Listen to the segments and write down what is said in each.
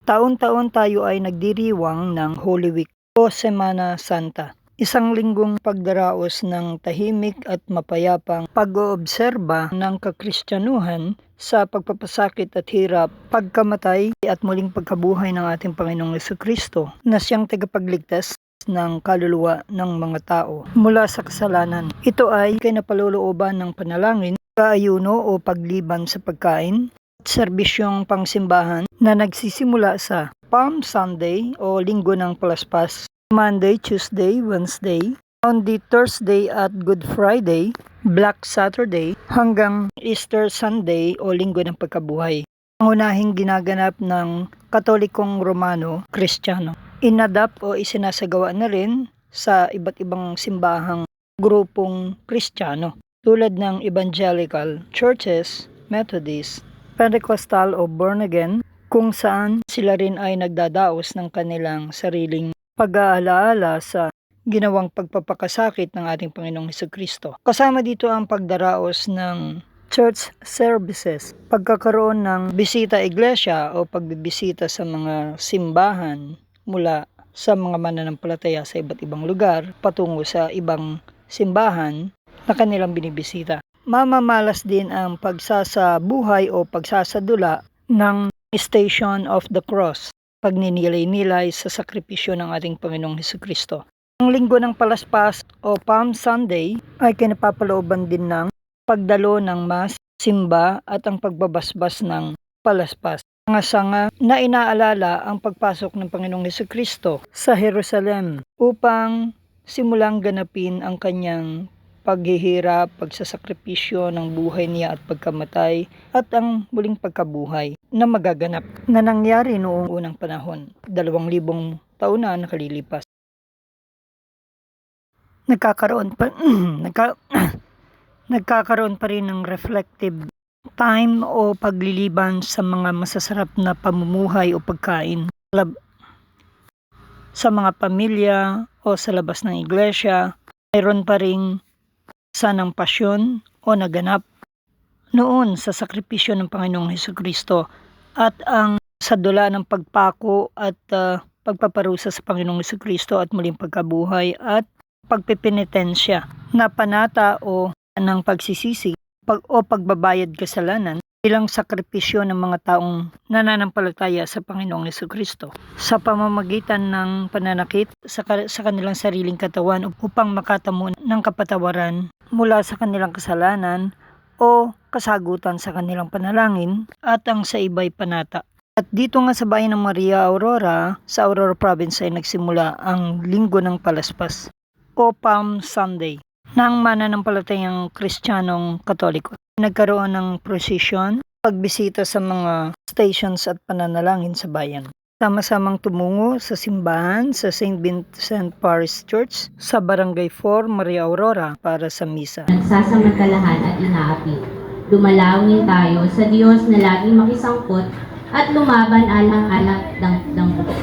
Taon-taon tayo ay nagdiriwang ng Holy Week o Semana Santa. Isang linggong pagdaraos ng tahimik at mapayapang pag-oobserba ng kakristyanuhan sa pagpapasakit at hirap, pagkamatay at muling pagkabuhay ng ating Panginoong Jesucristo na siyang tagapagligtas ng kaluluwa ng mga tao mula sa kasalanan. Ito ay kinapalulooban ng panalangin, kaayuno o pagliban sa pagkain, serbisyong pangsimbahan na nagsisimula sa Palm Sunday o Linggo ng Palaspas, Monday, Tuesday, Wednesday, Maundy Thursday at Good Friday, Black Saturday, hanggang Easter Sunday o Linggo ng Pagkabuhay. Pangunahing ginaganap ng Katolikong Romano Kristiyano. Inadapt o isinasagawa na rin sa iba't ibang simbahang grupong Kristiyano tulad ng Evangelical Churches, Methodist, Pentecostal o Born Again, kung saan sila rin ay nagdadaos ng kanilang sariling pag-aalaala sa ginawang pagpapakasakit ng ating Panginoong Jesucristo. Kasama dito ang pagdaraos ng church services, pagkakaroon ng bisita iglesia o pagbibisita sa mga simbahan mula sa mga mananampalataya sa iba't ibang lugar patungo sa ibang simbahan na kanilang binibisita. Mamamalas din ang pagsasabuhay o pagsasadula ng Station of the Cross, pagninilay-nilay sa sakripisyo ng ating Panginoong Jesucristo. Ang Linggo ng Palaspas o Palm Sunday ay kinapapalooban din ng pagdalo ng mas, simba at ang pagbabasbas ng palaspas. Mga sanga na inaalala ang pagpasok ng Panginoong Jesucristo sa Jerusalem upang simulang ganapin ang kanyang paghihirap, pagsasakripisyo ng buhay niya at pagkamatay at ang muling pagkabuhay na magaganap na nangyari noong unang panahon, 2,000 taon na nakalilipas. Nagkakaroon pa rin ng reflective time o pagliliban sa mga masasarap na pamumuhay o pagkain sa mga pamilya o sa labas ng iglesia. Mayroon pa rin sanang pasyon o naganap noon sa sakripisyo ng Panginoong Jesucristo at ang sadula ng pagpako at pagpaparusa sa Panginoong Jesucristo at muling pagkabuhay at pagpipinitensya na panata o ng pagsisisi o pagbabayad kasalanan bilang sakripisyo ng mga taong nananampalataya sa Panginoong Jesucristo sa pamamagitan ng pananakit sa kanilang sariling katawan upang makatamo ng kapatawaran mula sa kanilang kasalanan o kasagutan sa kanilang panalangin at ang sa iba'y panata. At dito nga sa bayan ng Maria Aurora, sa Aurora Province ay nagsimula ang Linggo ng Palaspas o Palm Sunday ng mananampalatayang Kristiyanong Katoliko. Nagkaroon ng procession, pagbisita sa mga stations at pananalangin sa bayan. Sama-samang tumungo sa simbahan sa St. Vincent Parish Church sa Barangay 4, Maria Aurora para sa misa. Nagsasamantalahan at inaapi. Dumalangin tayo sa Diyos na laging makisangkot at lumaban alang-alang ng buto.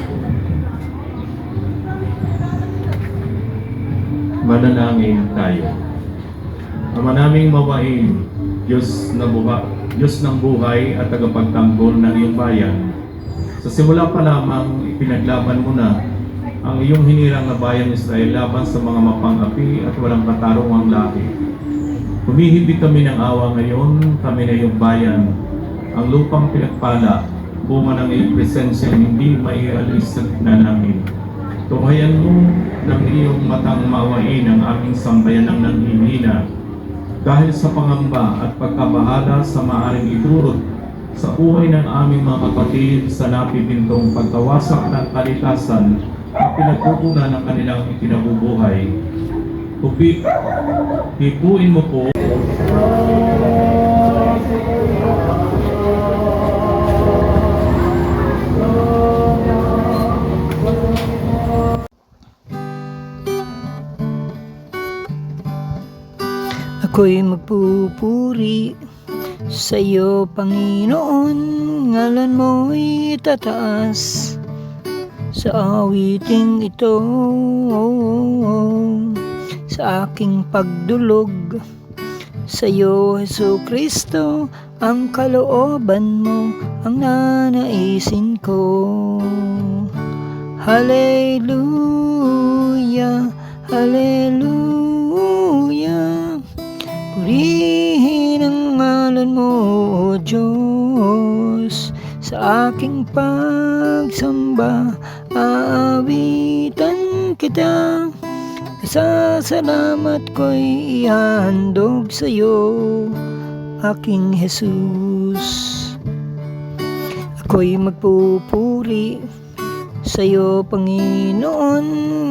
Manalangin tayo. Ama naming mawain, Diyos ng buhay at tagapagtanggol ng iyong bayan. Sa simula pa lamang, ipinaglaban mo na ang iyong hinirang na bayan Israel laban sa mga mapang-api at walang katarungang lahi. Humihibig kami ng awa ngayon, kami na iyong bayan. Ang lupang pinagpala, bunga ng iyong presensya hindi maialis sa gitna namin. Tuhayan mo ng iyong matang maawain ang aming sambayan ng nanghihina dahil sa pangamba at pagkabahala sa maaaring idurot sa buhay ng aming mga kapatid sa napipintong pagkawasak ng kalikasan at pinagkukunan ng kanilang ikinabubuhay. Hipuin mo po Ako'y magpupuri sa iyo, Panginoon, ngalan mo'y tataas sa awiting ito, sa aking pagdulog sa iyo, Jesucristo, ang kalooban mo ang nanaisin ko. Hallelujah, hallelujah. Purihin ang ngalan mo, O Diyos. Sa aking pagsamba, aawitan kita. Pasasalamat ko'y ihandog sa'yo, aking Jesus. Ako'y magpupuri sa'yo, Panginoon.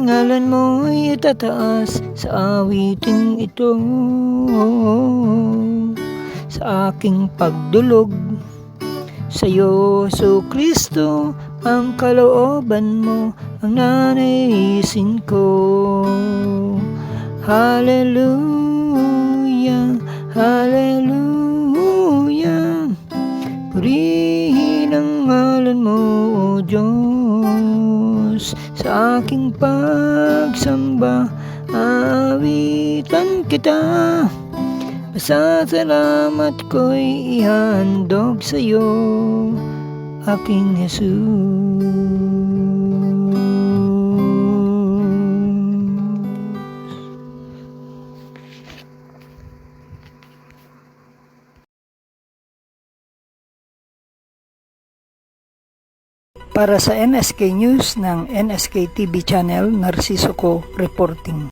Ngalan mo'y itataas sa awiting ito. Sa aking pagdulog sa'yo, Kristo, ang kalooban mo ang nanaisin ko. Hallelujah, hallelujah. Purihin ang ngalan mo, O Diyos. Sa aking pagsamba, aawitan kita. Pasasalamat ko'y ihandog sa'yo, aking Jesus. Para sa NSK News ng NSK TV Channel, Narciso Co. Reporting.